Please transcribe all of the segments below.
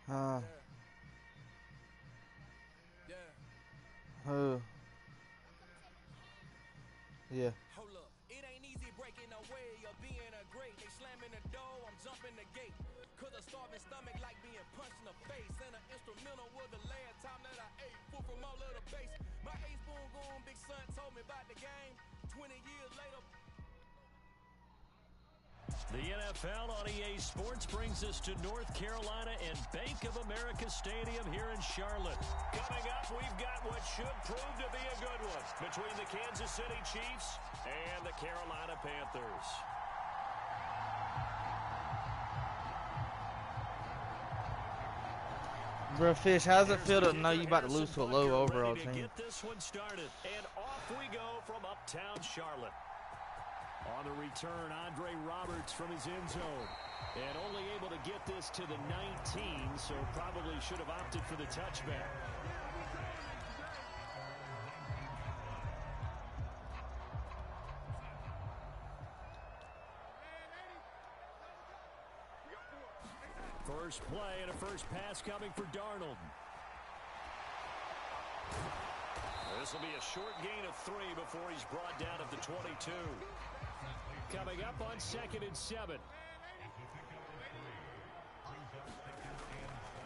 Huh. Who? Yeah. Hold up. It ain't easy breaking away or being a great. They slamming the door, I'm jumping the gate. Cause a starving stomach like being punched in the face. And an instrumental was the last time that I ate. Food from all of the base. My ace boom goon, big son told me about the game. 20 years later. The NFL on EA Sports brings us to North Carolina and Bank of America Stadium here in Charlotte. Coming up, we've got what should prove to be a good one between the Kansas City Chiefs and the Carolina Panthers. Bro, Fish, how does it feel to know you about to lose to a low overall team? Get this one started, and off we go from uptown Charlotte. On the return, Andre Roberts from his end zone. And only able to get this to the 19, so probably should have opted for the touchback. First play and a first pass coming for Darnold. This will be a short gain of 3 before he's brought down at the 22. Coming up on 2nd and 7.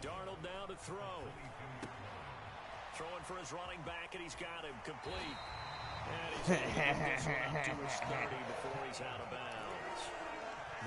Darnold down to throw. Throwing for his running back, and he's got him complete. And he's going to get this one up to his 30 before he's out of bounds.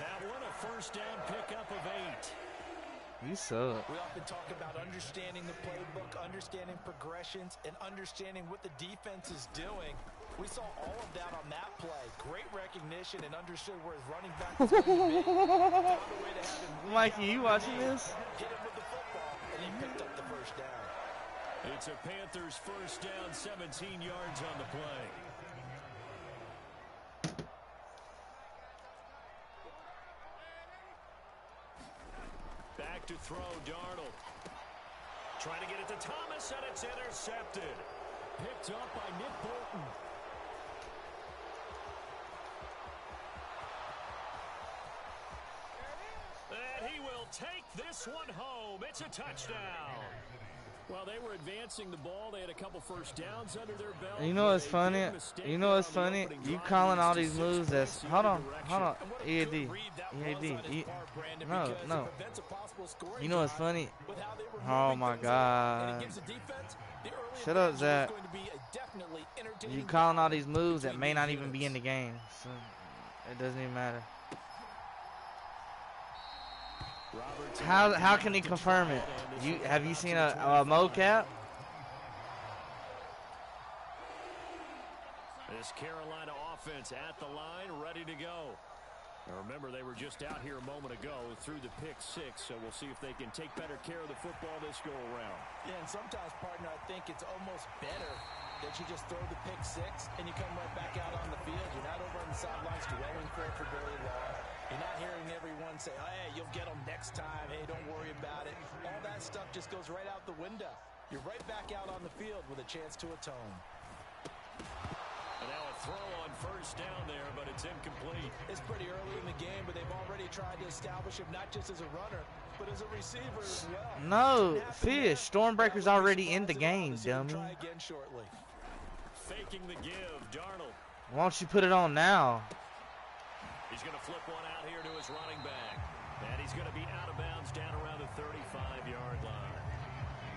That one a first down pickup of 8. You suck. We often talk about understanding the playbook, understanding progressions, and understanding what the defense is doing. We saw all of that on that play. Great recognition and understood where his running back was going to be. Found a way to have him Mikey, you watching this? Hit him with the football, and he picked up the first down. It's a Panthers first down, 17 yards on the play. Back to throw, Darnold. Trying to get it to Thomas, and it's intercepted. Picked up by Nick Bolton. And he will take this one home. It's a touchdown. While they were advancing the ball, they had a couple first downs under their belt. You know what's funny? You know what's funny? You calling all these moves that's... Hold on. EAD. No. You know what's funny? Oh, my God. Shut up, Zach. You calling all these moves that may not even be in the game. So it doesn't even matter. How can he confirm it? Have you seen a mocap? This Carolina offense at the line, ready to go. Now remember, they were just out here a moment ago through the pick 6, so we'll see if they can take better care of the football this go around. Yeah, and sometimes, partner, I think it's almost better that you just throw the pick 6 and you come right back out on the field. You're not over on the sidelines dwelling for it for very long. You're not hearing everyone say, oh, hey, you'll get them next time. Hey, don't worry about it. All that stuff just goes right out the window. You're right back out on the field with a chance to atone. And now a throw on first down there, but it's incomplete. It's pretty early in the game, but they've already tried to establish him not just as a runner, but as a receiver as well. No, Fish. Stormbreaker's already in the game, dummy. Try again shortly. Faking the give, Darnold. Why don't you put it on now? He's going to flip one out here to his running back. And he's going to be out of bounds down around the 35-yard line.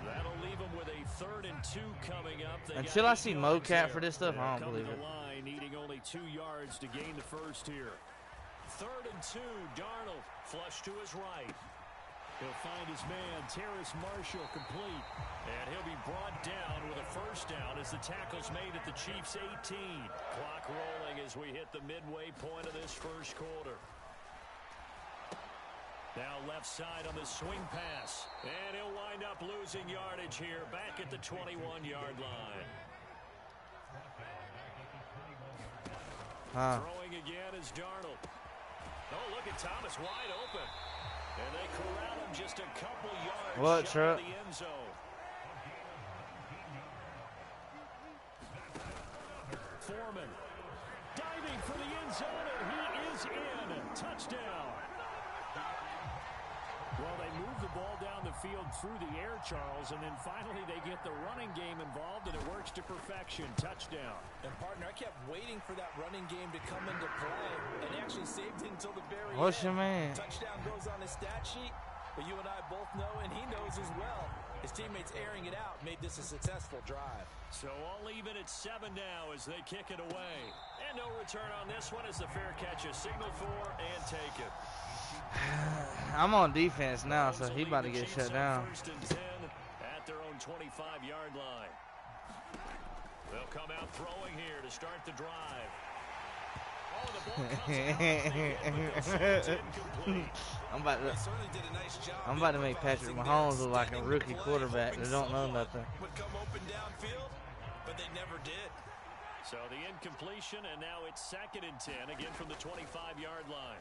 That'll leave him with a 3rd and 2 coming up. Until I see mocap for this stuff, I don't believe it. Line, needing only 2 yards to gain the first here. 3rd and 2, Darnold flush to his right. He'll find his man, Terrace Marshall, complete. And he'll be brought down with a first down as the tackle's made at the Chiefs' 18. Clock rolling as we hit the midway point of this first quarter. Now left side on the swing pass. And he'll wind up losing yardage here back at the 21-yard line. Throwing again is Darnold. Oh, look at Thomas wide open. And they corral him just a couple yards shy of the end zone. Foreman diving for the end zone, and he is in. Touchdown. Well, they moved the the ball down the field through the air, Charles, and then finally they get the running game involved, and it works to perfection. Touchdown. And, partner, I kept waiting for that running game to come into play, and actually saved it until the very What's end. your man? Touchdown goes on his stat sheet, but you and I both know, and he knows as well, his teammates airing it out made this a successful drive. So all even at 7 now as they kick it away. And no return on this one as the fair catch is signaled for and taken. I'm on defense now, so he about to get shut down. First and 10 at their own 25-yard line. They'll come out throwing here to start the drive. Oh, the ball comes out. I'm about to make Patrick Mahomes look like a rookie quarterback that don't know nothing. Would come open downfield, but they never did. So the incompletion, and now it's 2nd and 10, again from the 25-yard line.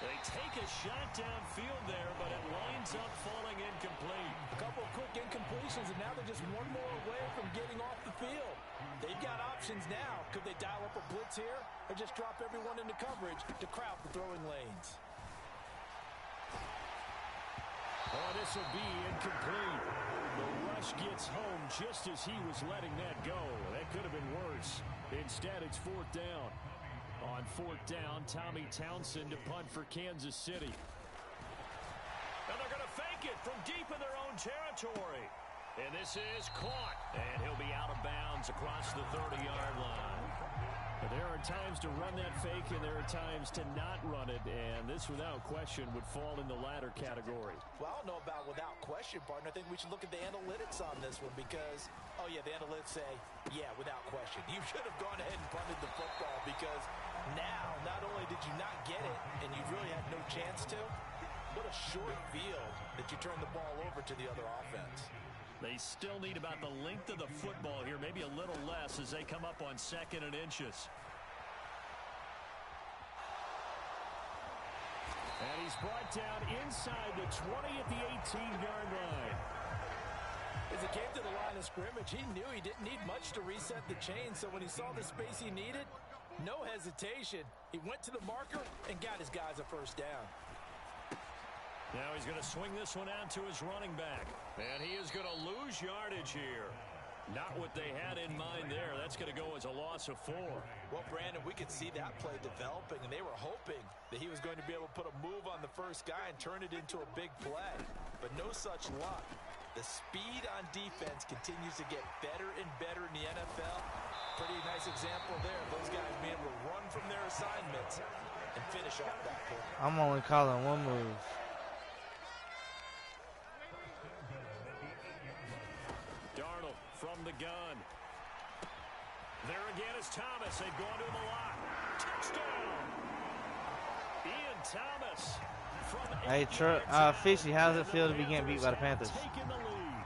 They take a shot downfield there, but it winds up falling incomplete. A couple of quick incompletions, and now they're just one more away from getting off the field. They've got options now. Could they dial up a blitz here, or just drop everyone into coverage to crowd the throwing lanes? Oh, this will be incomplete. The rush gets home just as he was letting that go. That could have been worse. Instead, it's 4th down. On 4th down, Tommy Townsend to punt for Kansas City. And they're going to fake it from deep in their own territory. And this is caught. And he'll be out of bounds across the 30-yard line. But there are times to run that fake, and there are times to not run it. And this, without question, would fall in the latter category. Well, I don't know about without question, partner. I think we should look at the analytics on this one because, oh, yeah, the analytics say, yeah, without question. You should have gone ahead and punted the football because now, not only did you not get it, and you really had no chance to, what a short field that you turn the ball over to the other offense. They still need about the length of the football here, maybe a little less as they come up on 2nd and inches. And he's brought down inside the 20 at the 18-yard line. As he came to the line of scrimmage, he knew he didn't need much to reset the chain, so when he saw the space he needed, no hesitation. He went to the marker and got his guys a first down. Now he's going to swing this one out to his running back. And he is going to lose yardage here. Not what they had in mind there. That's going to go as a loss of 4. Well, Brandon, we could see that play developing, and they were hoping that he was going to be able to put a move on the first guy and turn it into a big play. But no such luck. The speed on defense continues to get better and better in the NFL. Pretty nice example there. Those guys being able to run from their assignments and finish off that play. I'm only calling one move. Darnold from the gun. There again is Thomas. They've gone to him a lot. Touchdown! Ian Thomas from Hey, Fishy, how does it feel to be getting beat by the Panthers? taking the lead.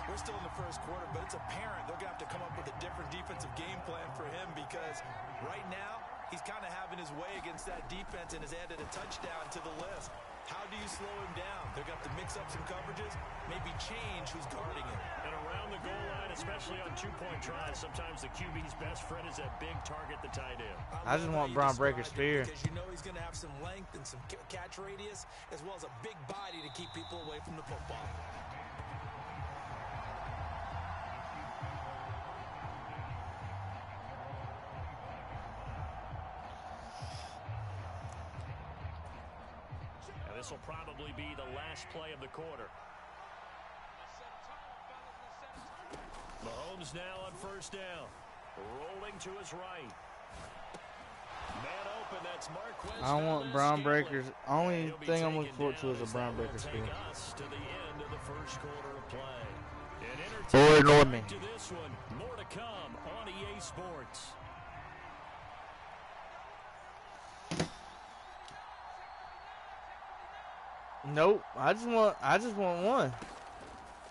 We're still in the first quarter, but it's apparent they're going to have to come up with a different defensive game plan for him because right now he's kind of having his way against that defense and has added a touchdown to the list. How do you slow him down? They're going to have to mix up some coverages, maybe change who's guarding him. And around the goal line, especially on two-point tries, sometimes the QB's best friend is that big target, the tight end. I just want Braun Breaker's spear. Because you know he's going to have some length and some catch radius, as well as a big body to keep people away from the football. This will probably be the last play of the quarter. Mahomes now on first down. Rolling to his right. Man open, that's Marquez. I want Braun Breakers. Only thing I'm looking forward to is a Braun Breaker spear. Us to the end of the first quarter of play. Or ignore me. To this one, more to come on EA Sports. Nope. I just want one.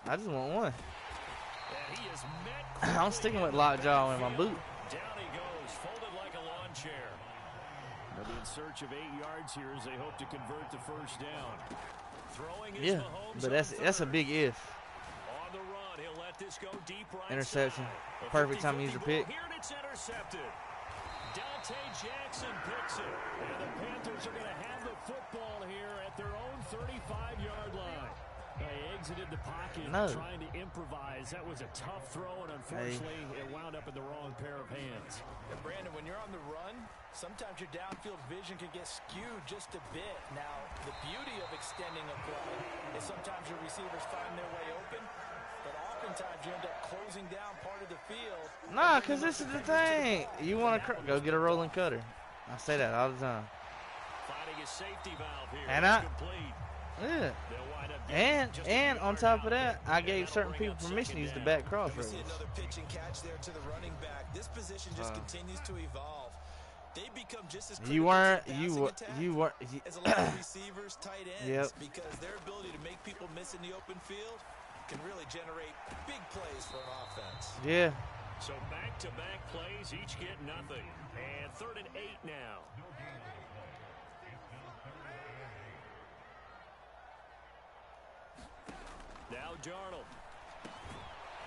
I just want one. And he is met. I'm sticking with lockjaw in my boot. Down he goes, folded like a lawn chair. They'll be in search of 8 yards here as they hope to convert the first down. Throwing is Mahomes, but that's a big if. On the run, he'll let this go deep right Interception. side. Perfect time to use your pick. Here and it's intercepted. Dante Jackson picks it. And the Panthers are going to have the football here 35-yard line. They exited the pocket trying to improvise. That was a tough throw, and unfortunately, it wound up in the wrong pair of hands. And Brandon, when you're on the run, sometimes your downfield vision can get skewed just a bit. Now, the beauty of extending a play is sometimes your receivers find their way open, but oftentimes you end up closing down part of the field. Nah, because this is the thing. You want to go get a rolling cutter. I say that all the time. Finding a safety valve here. And yeah. And on top of that, I gave certain people permission to use the back cross roads. Another pitch and catch there to the running back. This position just continues to evolve. They become just as you weren't as a lot of receivers, tight ends, because their ability to make people miss in the open field can really generate big plays for an offense. Yeah. So back-to-back plays, each get nothing. And 3rd and 8 now. Now Darnold.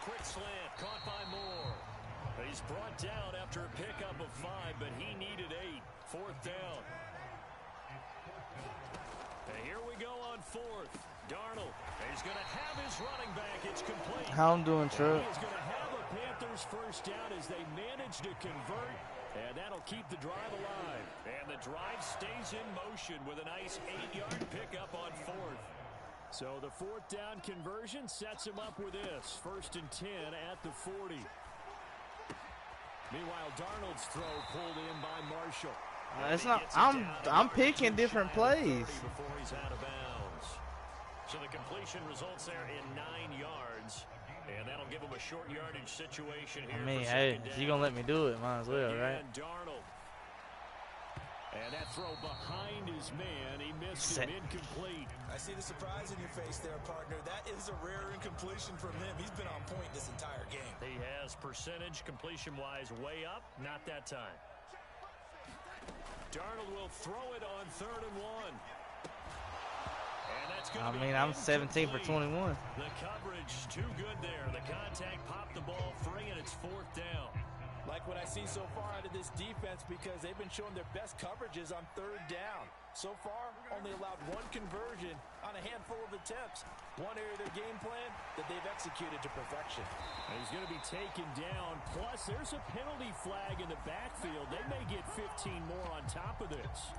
Quick slant, caught by Moore. He's brought down after a pickup of 5, but he needed 8. 4th down. And here we go on 4th. Darnold. He's going to have his running back. It's complete. How I'm doing, Trey? He's going to have a Panthers first down as they manage to convert, and that'll keep the drive alive. And the drive stays in motion with a nice 8-yard pickup on 4th. So the 4th down conversion sets him up with this. 1st and 10 at the 40. Meanwhile, Darnold's throw pulled in by Marshall. It's not. I'm picking different plays. Before he's out of bounds. So the completion results there in 9 yards, and that'll give him a short yardage situation here. I mean, hey, if you're gonna let me do it, might as well, right? Darnold. And that throw behind his man, he missed him, incomplete. I see the surprise in your face there, partner. That is a rare incompletion from him. He's been on point this entire game. He has percentage completion-wise way up, not that time. Darnold will throw it on 3rd and 1. And that's gonna be I'm 17 for 21. The coverage too good there. The contact popped the ball free, and it's 4th down. Like what I see so far out of this defense, because they've been showing their best coverages on 3rd down. So far, only allowed 1 conversion on a handful of attempts. One area of their game plan that they've executed to perfection. And he's going to be taken down. Plus, there's a penalty flag in the backfield. They may get 15 more on top of this.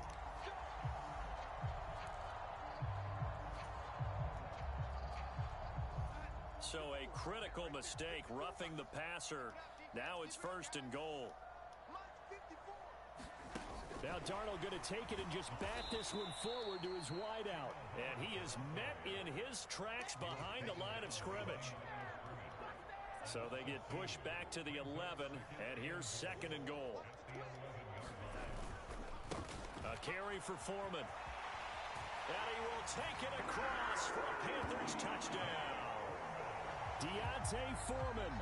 So a critical mistake, roughing the passer. Now it's 1st and goal. Now Darnold going to take it and just bat this one forward to his wideout. And he is met in his tracks behind the line of scrimmage. So they get pushed back to the 11, and here's 2nd and goal. A carry for Foreman. And he will take it across for a Panthers touchdown. Deontay Foreman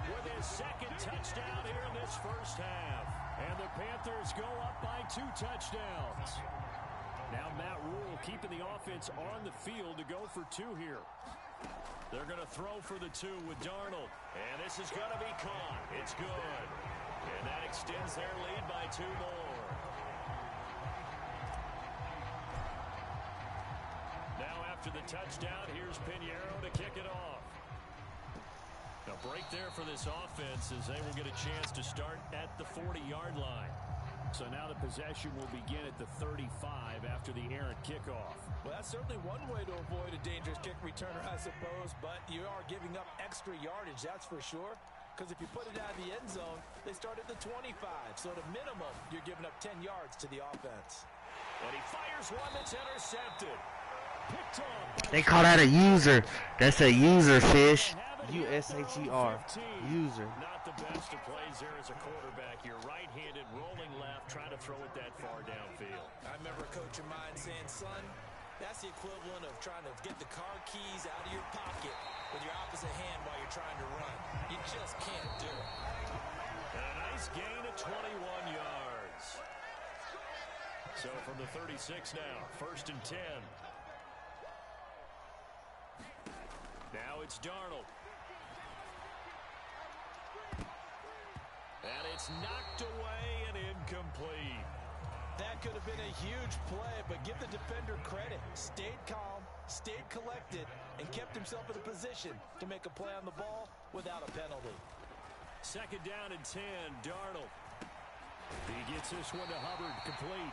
with his 2nd touchdown here in this first half. And the Panthers go up by 2 touchdowns. Now Matt Rule keeping the offense on the field to go for 2 here. They're going to throw for the 2 with Darnold. And this is going to be caught. It's good. And that extends their lead by 2 more. Now after the touchdown, here's Pinheiro to kick it off. A break there for this offense as they will get a chance to start at the 40-yard line. So now the possession will begin at the 35 after the errant kickoff. Well, that's certainly one way to avoid a dangerous kick returner, I suppose, but you are giving up extra yardage, that's for sure. Because if you put it out of the end zone, they start at the 25. So at a minimum, you're giving up 10 yards to the offense. And he fires one that's intercepted. Picked off. They call that a user. That's a user, fish. U-S-H-E-R. User. Not the best of plays there as a quarterback. You're right-handed, rolling left, trying to throw it that far downfield. I remember a coach of mine saying, son, that's the equivalent of trying to get the car keys out of your pocket with your opposite hand while you're trying to run. You just can't do it. And a nice gain of 21 yards. So from the 36 now, 1st and 10. Now it's Darnold. And it's knocked away and incomplete. That could have been a huge play, but give the defender credit. Stayed calm, stayed collected, and kept himself in a position to make a play on the ball without a penalty. 2nd down and 10, Darnold. He gets this one to Hubbard, complete.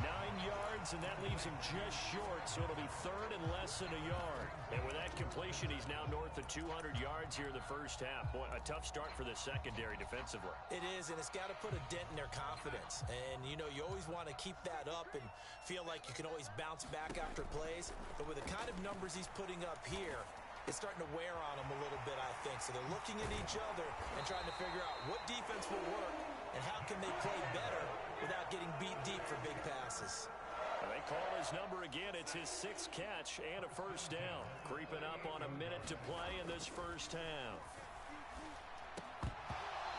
9 yards, and that leaves him just short, so it'll be 3rd and less than a yard. And with that completion, he's now north of 200 yards here in the first half. Boy, a tough start for the secondary defensively. It is, and it's got to put a dent in their confidence. And, you know, you always want to keep that up and feel like you can always bounce back after plays. But with the kind of numbers he's putting up here, it's starting to wear on them a little bit, I think. So they're looking at each other and trying to figure out what defense will work and how can they play better without getting beat deep for big passes. They call his number again. It's his 6th catch and a 1st down. Creeping up on a minute to play in this first half.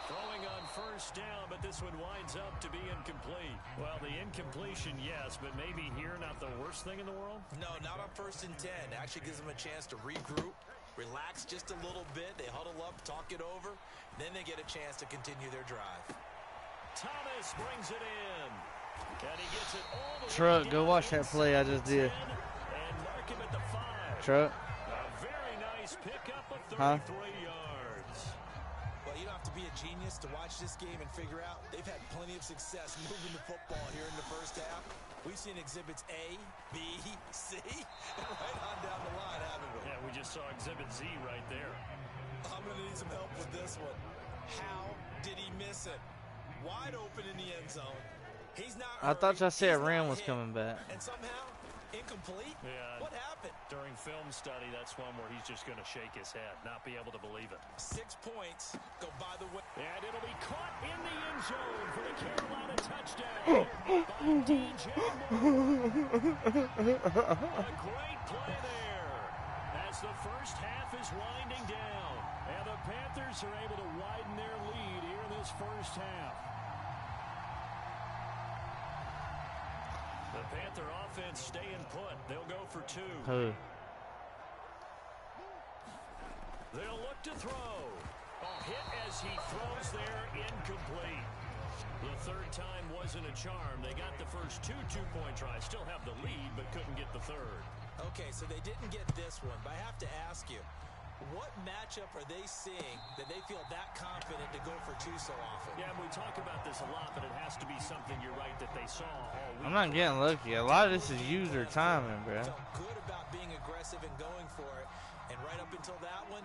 Throwing on 1st down, but this one winds up to be incomplete. Well, the incompletion, yes, but maybe here not the worst thing in the world? No, not on 1st and 10. Actually gives them a chance to regroup, relax just a little bit. They huddle up, talk it over. Then they get a chance to continue their drive. Thomas brings it in. And he gets it all the Truck, way go down watch that play I just did. And mark him at the 5. Truck. A very nice pickup of 33 yards. Well, you don't have to be a genius to watch this game and figure out they've had plenty of success moving the football here in the first half. We've seen exhibits A, B, C, and right on down the line, haven't we? Yeah, we just saw exhibit Z right there. I'm going to need some help with this one. How did he miss it? Wide open in the end zone. He's not I thought y'all said Ram was hit, coming back. And somehow, incomplete? Yeah. What happened? During film study, that's one where he's just going to shake his head, not be able to believe it. 6 points go by the way. And it'll be caught in the end zone for the Carolina touchdown by DJ Moore. A great play there as the first half is winding down. And the Panthers are able to widen their lead here in this first half. The Panther offense staying put. They'll go for 2. Who? They'll look to throw. A hit as he throws there, incomplete. The 3rd time wasn't a charm. They got the first 2 two-point tries. Still have the lead, but couldn't get the 3rd. Okay, so they didn't get this one, but I have to ask you, what matchup are they seeing that they feel that confident to go for 2 so often? Yeah, we talk about this a lot, but it has to be something, you're right, that they saw all week. I'm not getting lucky. A lot of this is user timing, bro. Felt good about being aggressive and going for it, and right up until that one,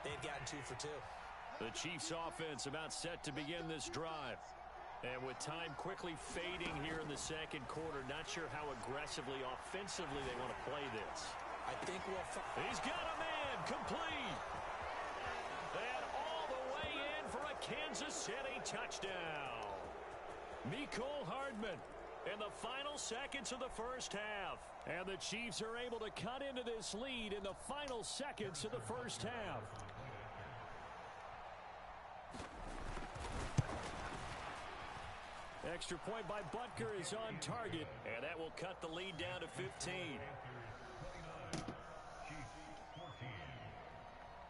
they'd gotten 2 for 2. The Chiefs offense about set to begin this drive. And with time quickly fading here in the 2nd quarter, not sure how aggressively, offensively they want to play this. I think we'll He's got a man, complete. And all the way in for a Kansas City touchdown. Mecole Hardman in the final seconds of the first half. And the Chiefs are able to cut into this lead in the final seconds of the first half. Extra point by Butker is on target, and that will cut the lead down to 15.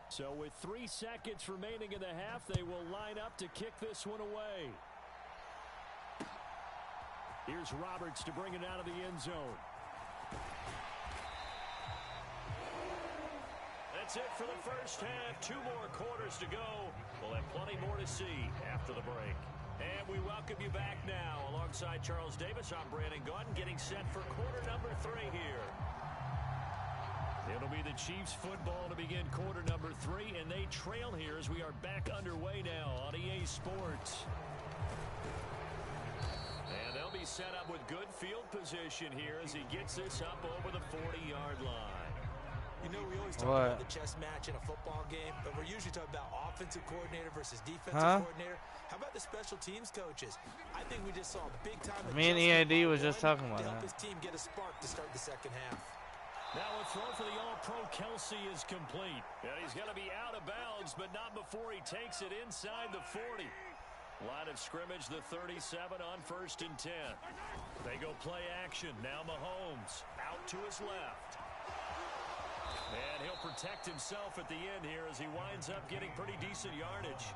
So with 3 seconds remaining in the half, they will line up to kick this one away. Here's Roberts to bring it out of the end zone. That's it for the first half. 2 more quarters to go. We'll have plenty more to see after the break. And we welcome you back now. Alongside Charles Davis, I'm Brandon Gaudin, getting set for quarter number 3 here. It'll be the Chiefs football to begin quarter number 3, and they trail here as we are back underway now on EA Sports. And they'll be set up with good field position here as he gets this up over the 40-yard line. You know, we always talk about the chess match in a football game, but we're usually talking about offensive coordinator versus defensive coordinator. How about the special teams coaches? I think we just saw a big-time Me and EAD was just talking about to help that. his team get a spark to start the second half. Now a throw for the All-Pro Kelsey is complete. And he's going to be out of bounds, but not before he takes it inside the 40. Line of scrimmage, the 37 on 1st and 10. They go play action. Now Mahomes out to his left. And he'll protect himself at the end here as he winds up getting pretty decent yardage.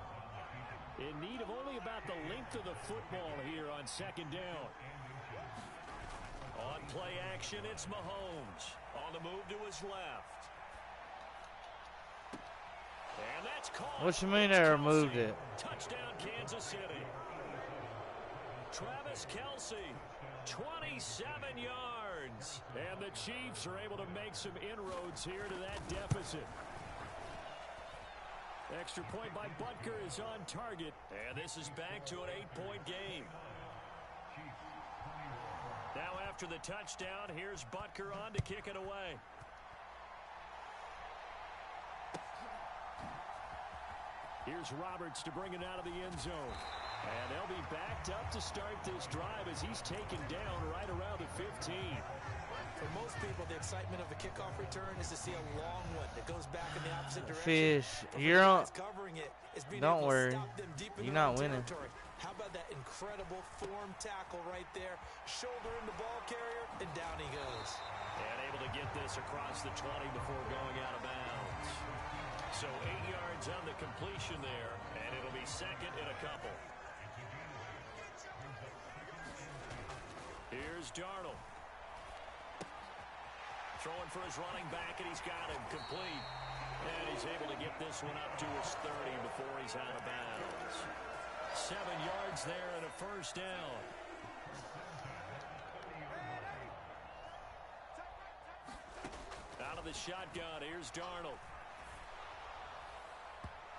In need of only about the length of the football here on 2nd down. On play action, it's Mahomes. On the move to his left. And that's caught. What you mean they removed it? Touchdown, Kansas City. Travis Kelce, 27 yards. And the Chiefs are able to make some inroads here to that deficit. Extra point by Butker is on target. And this is back to an 8-point game. Now after the touchdown, here's Butker on to kick it away. Here's Roberts to bring it out of the end zone. And they'll be backed up to start this drive as he's taken down right around the 15. For most people, the excitement of a kickoff return is to see a long one that goes back in the opposite direction. Fish, you're on. Covering it is being Don't able to worry, stop them deep in you're their not own winning. territory. How about that incredible form tackle right there? Shoulder in the ball carrier, and down he goes. And able to get this across the 20 before going out of bounds. So 8 yards on the completion there, and it'll be second and a couple. Here's Darnold. Throwing for his running back, and he's got him complete. And he's able to get this one up to his 30 before he's out of bounds. 7 yards there and a first down. Out of the shotgun, here's Darnold.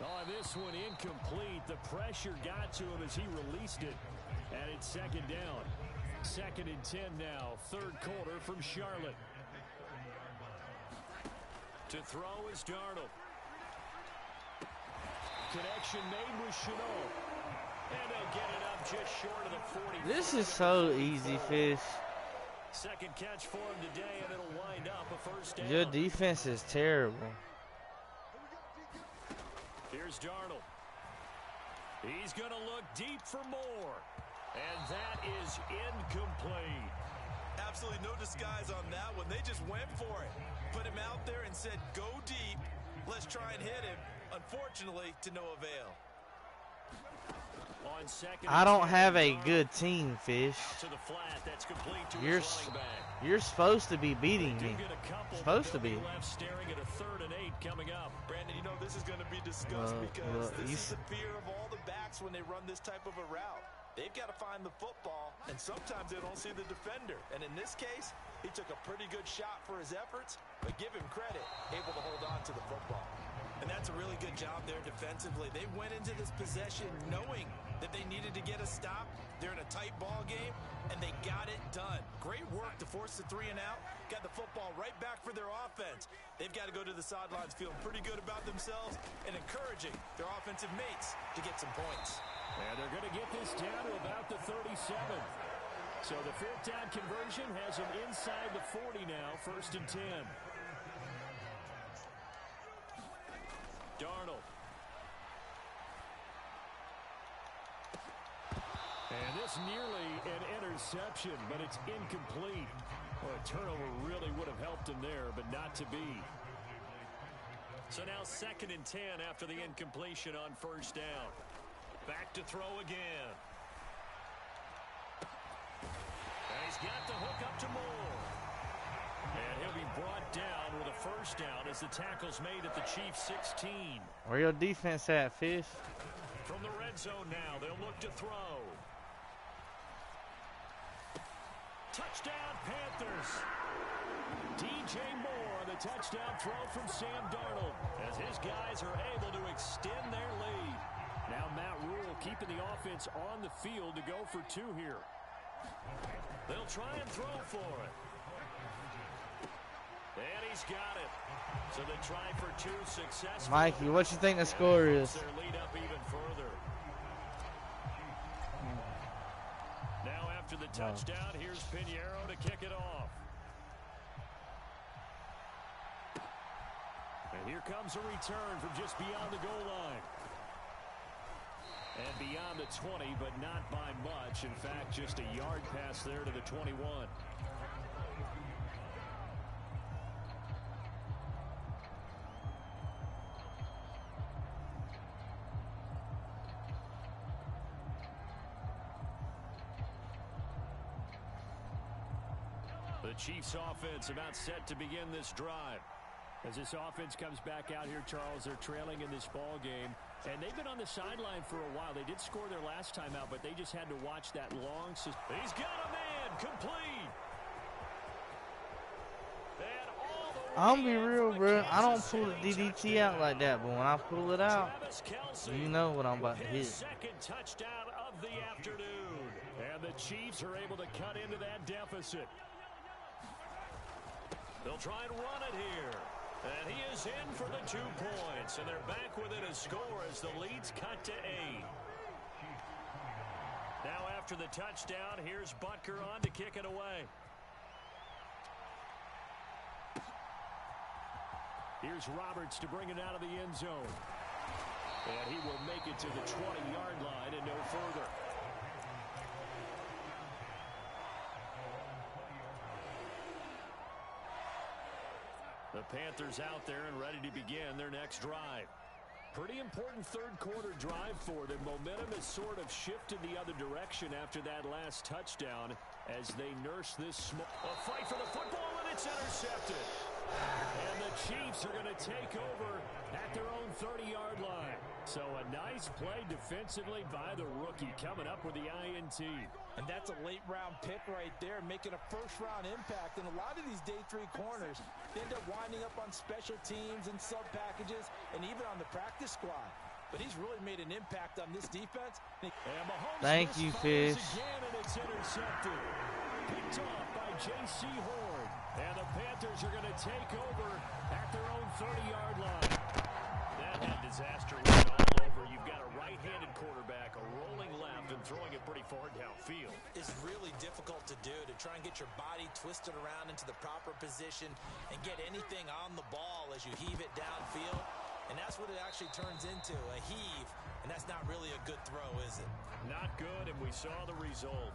On this one, incomplete. The pressure got to him as he released it. And it's second down. 2nd and 10 now. 3rd quarter from Charlotte. To throw is Darnold. Connection made with Chenault. And they'll get it up just short of the 40. This is so easy, Fish. Second catch for him today, and it'll wind up a first down. Your defense is terrible. Here's Darnold. He's going to look deep for more. And that is incomplete. Absolutely no disguise on that one. They just went for it. Put him out there and said, go deep. Let's try and hit him. Unfortunately, to no avail. On second, I don't have a good team, Fish. to the flat. That's complete to his running back. You're supposed to be beating me. Supposed to be. Left staring at a 3rd and 8 coming up. Brandon, you know this is going to be discussed because this is the fear of all the backs when they run this type of a route. They've got to find the football, and sometimes they don't see the defender. And in this case, he took a pretty good shot for his efforts, but give him credit, able to hold on to the football. And that's a really good job there defensively. They went into this possession knowing that they needed to get a stop. They're in a tight ball game, and they got it done. Great work to force the 3 and out. Got the football right back for their offense. They've got to go to the sidelines feeling pretty good about themselves and encouraging their offensive mates to get some points. And they're going to get this down to about the 37. So the 4th down conversion has them inside the 40 now, 1st and 10. Darnold. And this nearly an interception, but it's incomplete. Well, a turnover really would have helped him there, but not to be. So now 2nd and 10 after the incompletion on 1st down. Back to throw again. And he's got the hook up to Moore. And he'll be brought down with a first down as the tackle's made at the Chiefs' 16. Where your defense at, Fish? From the red zone now, they'll look to throw. Touchdown, Panthers. DJ Moore on the touchdown throw from Sam Darnold as his guys are able to extend their lead. Now Matt Rule keeping the offense on the field to go for 2 here. They'll try and throw for it. And he's got it. So they try for 2 successful. Mikey, what you think the score is? Their lead up even further. Now after the touchdown, here's Pinheiro to kick it off. And here comes a return from just beyond the goal line. And beyond the 20, but not by much. In fact, just a yard pass there to the 21. The Chiefs offense about set to begin this drive. As this offense comes back out here, Charles, they're trailing in this ball game. And they've been on the sideline for a while. They did score their last time out, but they just had to watch that long. He's got a man complete. I'm gonna be real, bro. I don't pull the DDT out like that, but when I pull it out, you know what I'm about to hit. Second touchdown of the afternoon. And the Chiefs are able to cut into that deficit. They'll try and run it here. And he is in for the 2 points. And they're back within a score as the lead's cut to 8. Now after the touchdown, here's Butker on to kick it away. Here's Roberts to bring it out of the end zone. And he will make it to the 20-yard line and no further. The Panthers out there and ready to begin their next drive. Pretty important third quarter drive for them. Momentum has sort of shifted the other direction after that last touchdown as they nurse this a fight for the football, and it's intercepted. And the Chiefs are going to take over at their own 30-yard line. So a nice play defensively by the rookie coming up with the INT. And that's a late-round pick right there, making a first-round impact. And a lot of these day 3 corners end up winding up on special teams and sub-packages and even on the practice squad. But he's really made an impact on this defense. Thank you, Fish. Again, and it's intercepted. Picked off by J.C. Horn. And the Panthers are going to take over at their own 30-yard line. That had disaster written all over. You've got a right-handed quarterback, a rolling left, and throwing it pretty far downfield. It's really difficult to do, to try and get your body twisted around into the proper position and get anything on the ball as you heave it downfield. And that's what it actually turns into, a heave. And that's not really a good throw, is it? Not good, and we saw the result.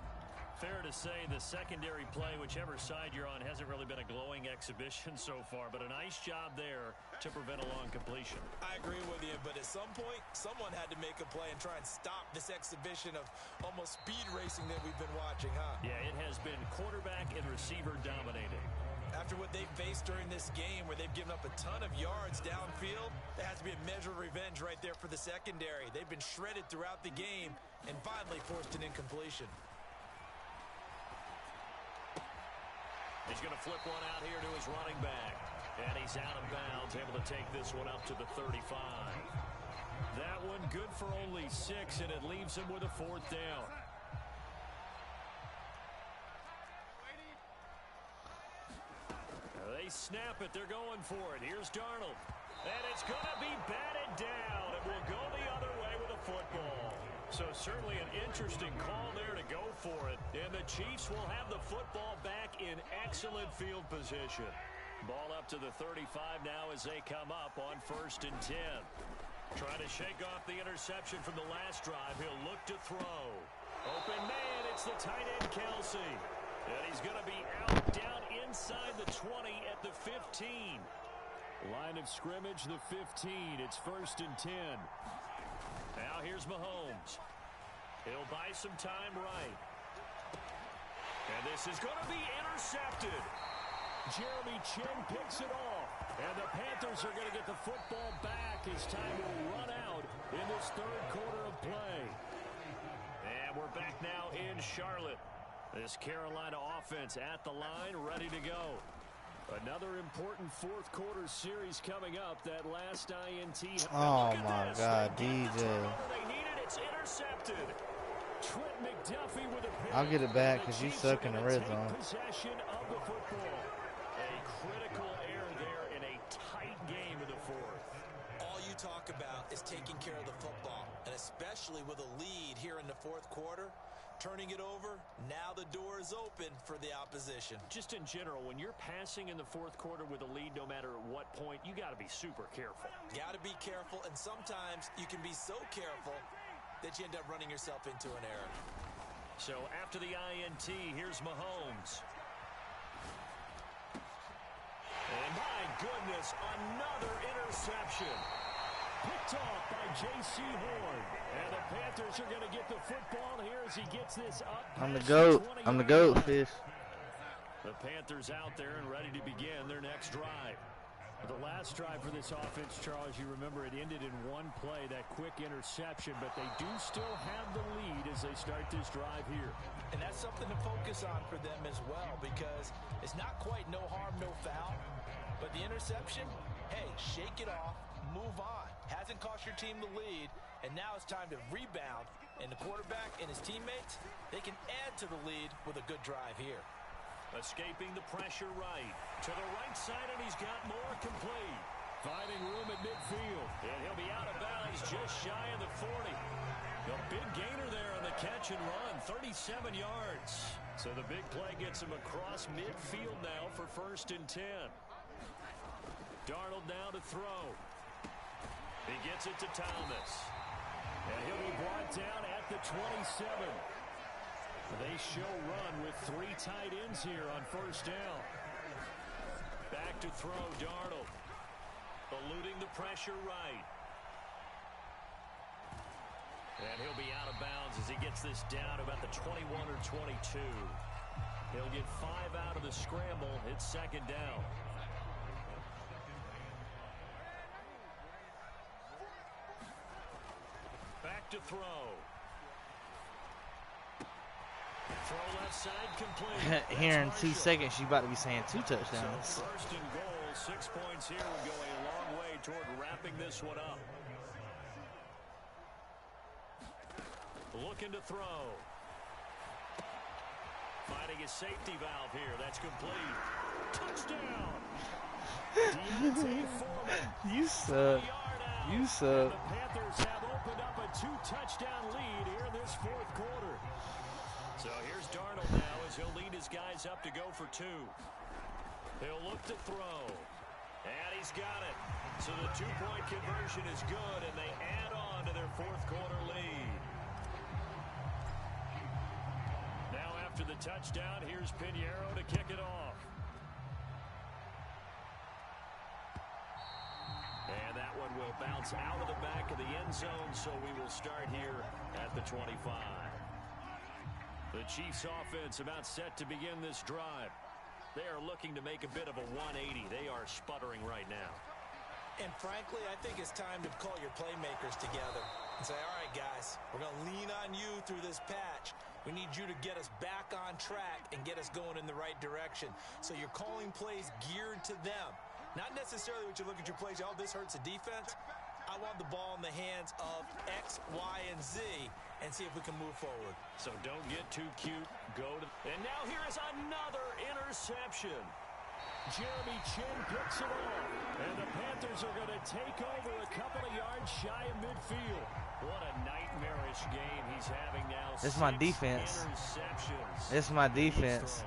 Fair to say the secondary play, whichever side you're on, hasn't really been a glowing exhibition so far, but a nice job there to prevent a long completion. I agree with you, but at some point, someone had to make a play and try and stop this exhibition of almost speed racing that we've been watching, huh? Yeah, it has been quarterback and receiver dominated. After what they've faced during this game where they've given up a ton of yards downfield, there has to be a measure of revenge right there for the secondary. They've been shredded throughout the game and finally forced an incompletion. He's going to flip one out here to his running back. And he's out of bounds, able to take this one up to the 35. That one good for only 6, and it leaves him with a 4th down. They snap it. They're going for it. Here's Darnold. And it's going to be batted down. It will go the other way with a football. So certainly an interesting call there to go for it. And the Chiefs will have the football back in excellent field position. Ball up to the 35 now as they come up on 1st and 10. Trying to shake off the interception from the last drive. He'll look to throw. Open man, it's the tight end Kelsey. And he's going to be out down inside the 20 at the 15. Line of scrimmage, the 15. It's 1st and 10. Now here's Mahomes. He'll buy some time right. And this is going to be intercepted. Jeremy Chin picks it off. And the Panthers are going to get the football back as time will run out in this 3rd quarter of play. And we're back now in Charlotte. This Carolina offense at the line, ready to go. Another important 4th quarter series coming up. That last INT. Oh my God, DJ. They need it. It's intercepted. Trent McDuffie with a pick. I'll get it back because you suck in the red zone. Possession of the football. A critical error there in a tight game in the 4th. All you talk about is taking care of the football, and especially with a lead here in the 4th quarter. Turning it over, now the door is open for the opposition. Just in general, when you're passing in the 4th quarter with a lead, no matter at what point, you got to be super careful. Got to be careful, and sometimes you can be so careful that you end up running yourself into an error. So after the INT, here's Mahomes. And my goodness, another interception. Picked off by J.C. Horn. And the Panthers are going to get the football here as he gets this up. I'm the GOAT. I'm the GOAT, Fish. The Panthers out there and ready to begin their next drive. The last drive for this offense, Charles, you remember it ended in one play, that quick interception, but they do still have the lead as they start this drive here. And that's something to focus on for them as well, because it's not quite no harm, no foul, but the interception, hey, shake it off, move on. Hasn't cost your team the lead, and now it's time to rebound, and the quarterback and his teammates, they can add to the lead with a good drive here. Escaping the pressure right. To the right side, and he's got more complete. Finding room at midfield. And he'll be out of bounds just shy of the 40. A big gainer there on the catch and run. 37 yards. So the big play gets him across midfield now for 1st and 10. Darnold now to throw. He gets it to Thomas. And he'll be brought down at the 27. They show run with 3 tight ends here on 1st down. Back to throw, Darnold. Eluding the pressure right. And he'll be out of bounds as he gets this down about the 21 or 22. He'll get 5 out of the scramble. It's 2nd down. Back to throw. Throw left side complete. Here in 2 seconds, she's about to be saying 2 touchdowns. So 1st and goal, 6 points here would go a long way toward wrapping this one up. Looking to throw. Finding a safety valve here. That's complete. Touchdown. Deontay Foreman. You suck. You suck. The Panthers have opened up a 2-touchdown lead here in this 4th quarter. So here's Darnold now as he'll lead his guys up to go for 2. He'll look to throw. And he's got it. So the 2-point conversion is good, and they add on to their 4th quarter lead. Now after the touchdown, here's Pinheiro to kick it off. And that one will bounce out of the back of the end zone, so we will start here at the 25. The Chiefs offense about set to begin this drive. They are looking to make a bit of a 180. They are sputtering right now. And frankly, I think it's time to call your playmakers together and say, all right, guys, we're going to lean on you through this patch. We need you to get us back on track and get us going in the right direction. So you're calling plays geared to them. Not necessarily what you look at your plays, oh, this hurts the defense. I want the ball in the hands of X, Y, and Z and see if we can move forward. So don't get too cute. Go to... And now here is another interception. Jeremy Chin picks it off. And the Panthers are going to take over a couple of yards shy of midfield. What a nightmarish game he's having now. This is my defense. Interceptions. This is my defense.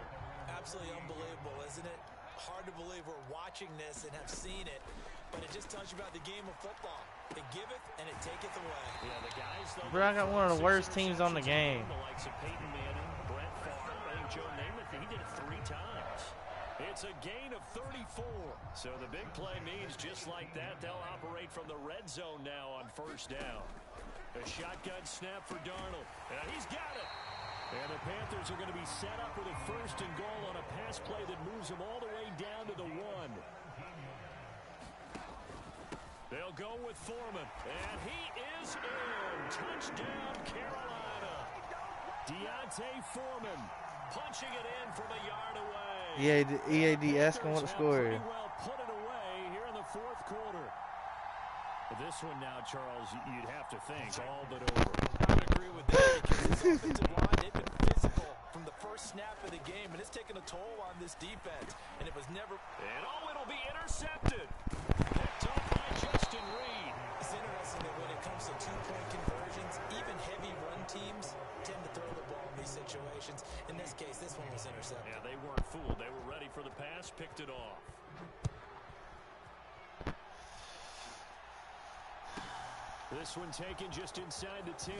Absolutely unbelievable, isn't it? Hard to believe we're watching this and have seen it. But it just tells you about the game of football. It giveth and it taketh away. Yeah, the guys, though, Bro, I got one of the worst teams on the game. The likes of Peyton Manning, Brett Favre, I think Joe Namath, he did it 3 times. It's a gain of 34. So the big play means just like that, they'll operate from the red zone now on 1st down. A shotgun snap for Darnold. And he's got it. And the Panthers are going to be set up with a 1st and goal on a pass play that moves them all the way down to the 1. They'll go with Foreman. And he is in. Touchdown, Carolina. Deontay Foreman punching it in from a yard away. EAD asking what the score is. Well put it away here in the 4th quarter. This one now, Charles, you'd have to think all but over. I would agree with that because this offensive line, they've been physical from the first snap of the game, and it's taken a toll on this defense, and it was never... And it'll be intercepted. Picked up by Justin Reed. It's interesting that when it comes to 2-point conversions, even heavy run teams tend to throw the ball in these situations. In this case, this one was intercepted. Yeah, they weren't fooled. They were ready for the pass, picked it off. This one taken just inside the 10.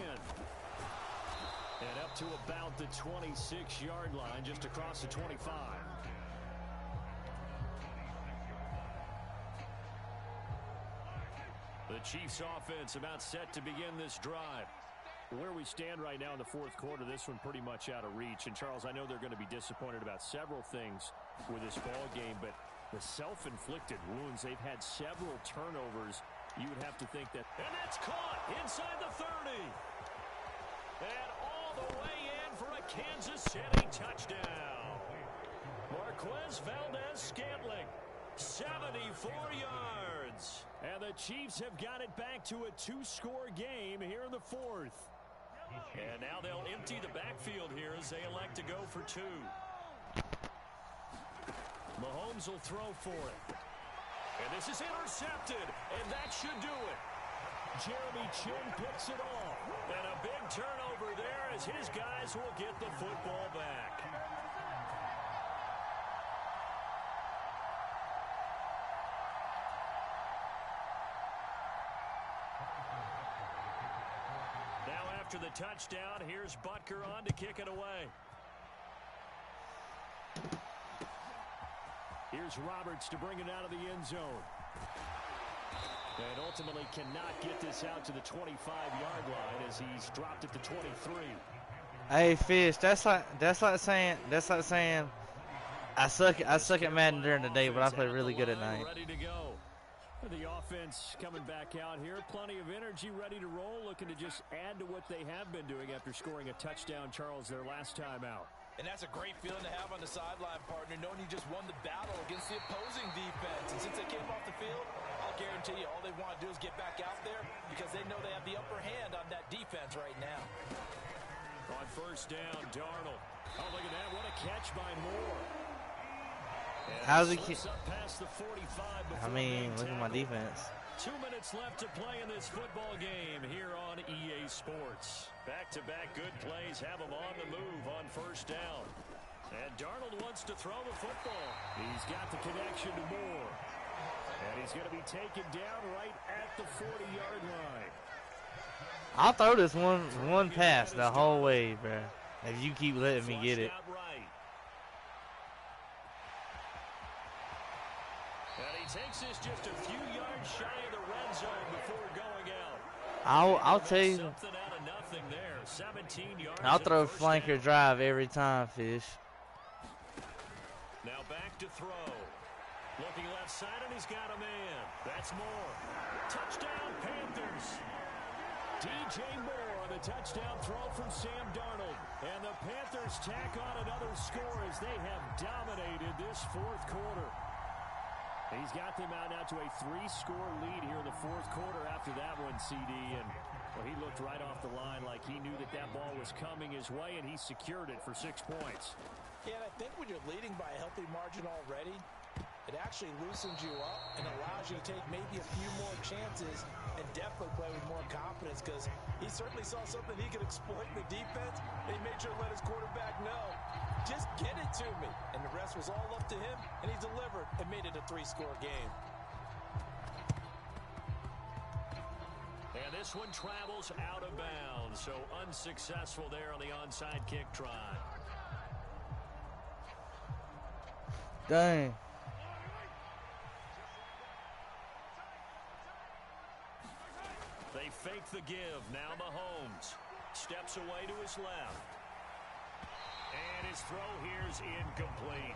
And up to about the 26-yard line, just across the 25. The Chiefs offense about set to begin this drive. Where we stand right now in the fourth quarter, this one pretty much out of reach. And, Charles, I know they're going to be disappointed about several things with this ball game, but the self-inflicted wounds, they've had several turnovers. You would have to think that. And that's caught inside the 30. And all the way in for a Kansas City touchdown. Marquez Valdez-Scantling, 74 yards. And the Chiefs have got it back to a 2-score game here in the fourth. And now they'll empty the backfield here as they elect to go for 2. Mahomes will throw for it. And this is intercepted, and that should do it. Jeremy Chin picks it off. And a big turnover there as his guys will get the football back. Now after the touchdown, here's Butker on to kick it away. Here's Roberts to bring it out of the end zone. And ultimately cannot get this out to the 25-yard line as he's dropped at the 23. Hey, Fish, that's like saying I suck at Madden during the day, but I play really good at night. Ready to go. The offense coming back out here. Plenty of energy, ready to roll, looking to just add to what they have been doing after scoring a touchdown, Charles, their last time out. And that's a great feeling to have on the sideline, partner, knowing you just won the battle against the opposing defense. And since they came off the field, I'll guarantee you all they want to do is get back out there because they know they have the upper hand on that defense right now. On first down, Darnold. Oh, look at that. What a catch by Moore. How's he? I mean, look at my defense. 2 minutes left to play in this football game here on EA Sports. Back-to-back good plays have him on the move on first down. And Darnold wants to throw the football. He's got the connection to Moore. And he's going to be taken down right at the 40-yard line. I'll throw this one pass the whole way, bro. If you keep letting me get it. And he takes this just a few yards shy of the red zone before going out. I'll tell you. Something out of nothing there. 17 yards. I'll throw a flanker drive every time, Fish. Now back to throw. Looking left side, and he's got a man. That's Moore. Touchdown, Panthers. DJ Moore on the touchdown throw from Sam Darnold. And the Panthers tack on another score as they have dominated this fourth quarter. He's got them out now to a 3-score lead here in the fourth quarter after that one, CD. And well, he looked right off the line like he knew that ball was coming his way, and he secured it for 6 points. Yeah, and I think when you're leading by a healthy margin already, it actually loosens you up and allows you to take maybe a few more chances and definitely play with more confidence because he certainly saw something he could exploit in the defense, and he made sure to let his quarterback know, just get it to me. And the rest was all up to him, and he delivered and made it a 3-score game. And this one travels out of bounds, so unsuccessful there on the onside kick try. Dang. They fake the give. Now Mahomes steps away to his left. And his throw here is incomplete.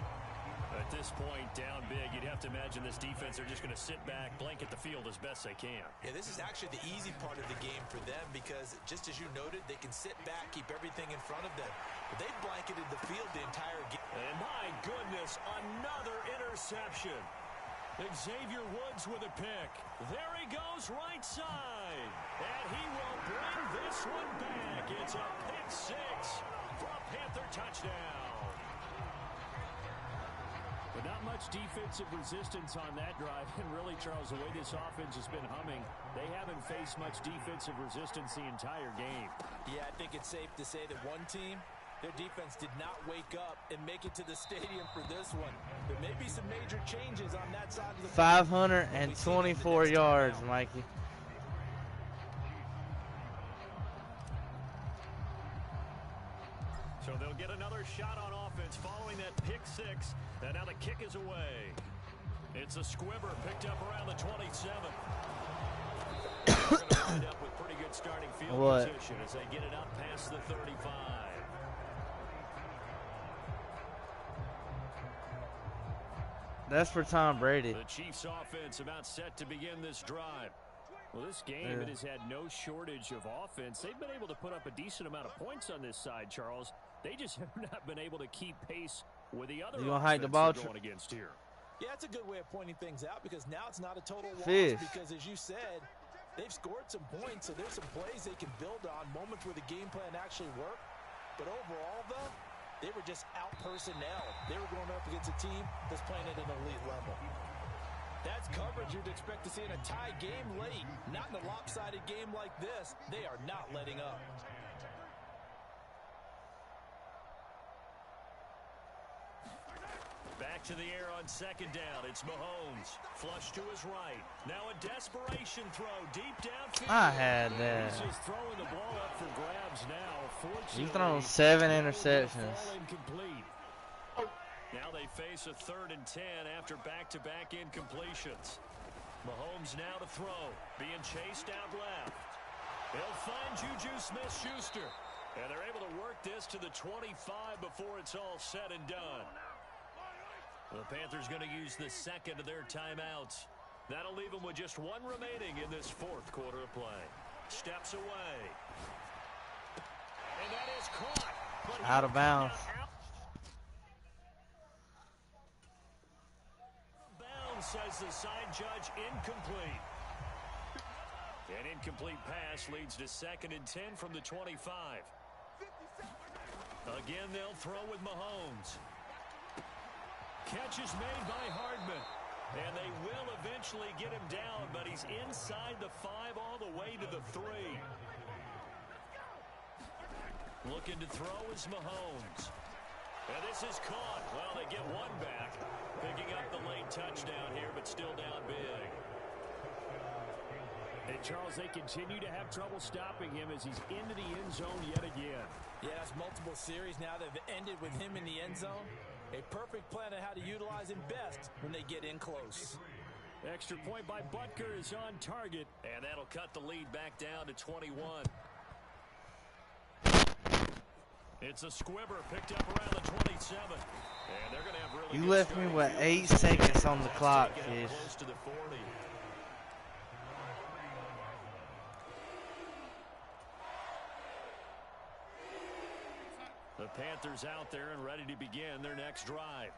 At this point, down big, you'd have to imagine this defense, they're just going to sit back, blanket the field as best they can. Yeah, this is actually the easy part of the game for them because, just as you noted, they can sit back, keep everything in front of them. But they've blanketed the field the entire game. And my goodness, another interception. Xavier Woods with a pick. There he goes, right side. And he will bring this one back. It's a pick 6 for a Panther touchdown. But not much defensive resistance on that drive. And really, Charles, the way this offense has been humming, they haven't faced much defensive resistance the entire game. Yeah, I think it's safe to say that one team, their defense did not wake up and make it to the stadium for this one. There may be some major changes on that side of the 524 yards, Mikey. So they'll get another shot on offense following that pick 6. And now the kick is away. It's a squibber picked up around the 27. wind up with pretty good starting field What? position as they get it up past the 35. That's for Tom Brady. The Chiefs offense about set to begin this drive. Well, this game, it has had no shortage of offense. They've been able to put up a decent amount of points on this side, Charles. They just have not been able to keep pace with the other offense they're going against here. Yeah, it's a good way of pointing things out because now it's not a total loss because, as you said, they've scored some points, so there's some plays they can build on, moments where the game plan actually worked. But overall, though, they were just out-personnel. They were going up against a team that's playing at an elite level. That's coverage you'd expect to see in a tie game late. Not in a lopsided game like this. They are not letting up. Back to the air on second down. It's Mahomes. Flush to his right. Now a desperation throw deep downfield. I had that. He's just throwing the ball up for grabs now. Fortunately, He's thrown 7 interceptions. Incomplete. Now they face a 3rd and 10 after back-to-back incompletions. Mahomes now to throw. Being chased out left. They'll find Juju Smith-Schuster. And they're able to work this to the 25 before it's all said and done. The Panthers going to use the second of their timeouts. That'll leave them with just 1 remaining in this 4th quarter of play. Steps away. And that is caught. Out of bounds. Bounds, says the side judge, incomplete. An incomplete pass leads to 2nd and 10 from the 25. Again, they'll throw with Mahomes. Catch is made by Hardman. And they will eventually get him down, but he's inside the 5 all the way to the 3. Looking to throw is Mahomes. And this is caught. Well, they get 1 back. Picking up the late touchdown here, but still down big. And Charles, they continue to have trouble stopping him as he's into the end zone yet again. Yeah, that's multiple series now that have ended with him in the end zone. A perfect plan on how to utilize him best when they get in close. Extra point by Butker is on target. And that'll cut the lead back down to 21. It's a squibber picked up around the 27. And they're going to have really You left me with 8 seconds on the clock, kid. Close to the 40. The Panthers out there and ready to begin their next drive.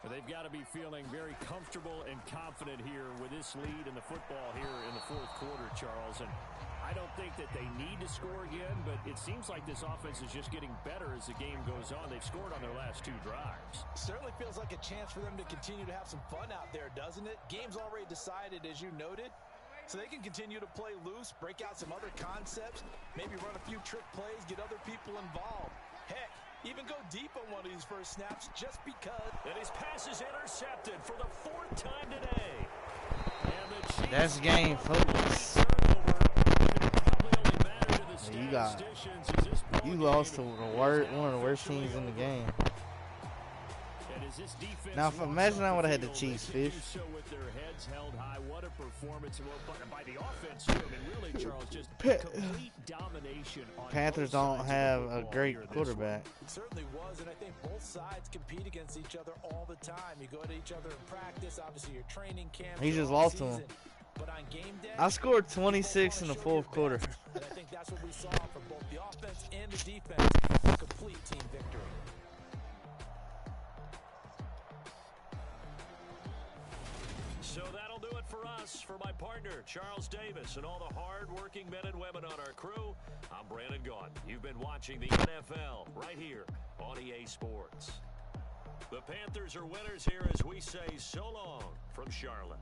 But they've got to be feeling very comfortable and confident here with this lead in the football here in the 4th quarter, Charles. And I don't think that they need to score again, but it seems like this offense is just getting better as the game goes on. They've scored on their last 2 drives. Certainly feels like a chance for them to continue to have some fun out there, doesn't it? Game's already decided, as you noted. So they can continue to play loose, break out some other concepts, maybe run a few trick plays, get other people involved. Heck, even go deep on one of these first snaps just because. And his pass is intercepted for the 4th time today. And the Chiefs That's game, folks. You lost to one of the worst teams in the game. Now, imagine I would have had the Chiefs, fish. With their heads held high, what a performance by the offense too. I mean, really, Charles, just complete domination. Panthers don't have a great quarterback. It certainly was, and I think both sides compete against each other all the time. You go to each other in practice, obviously your training camp. He just lost to him. But on game day, I scored 26 in the 4th quarter. And I think that's what we saw from both the offense and the defense. A complete team victory. So that'll do it for us. For my partner, Charles Davis, and all the hard-working men and women on our crew, I'm Brandon Gaughan. You've been watching the NFL right here on EA Sports. The Panthers are winners here as we say so long from Charlotte.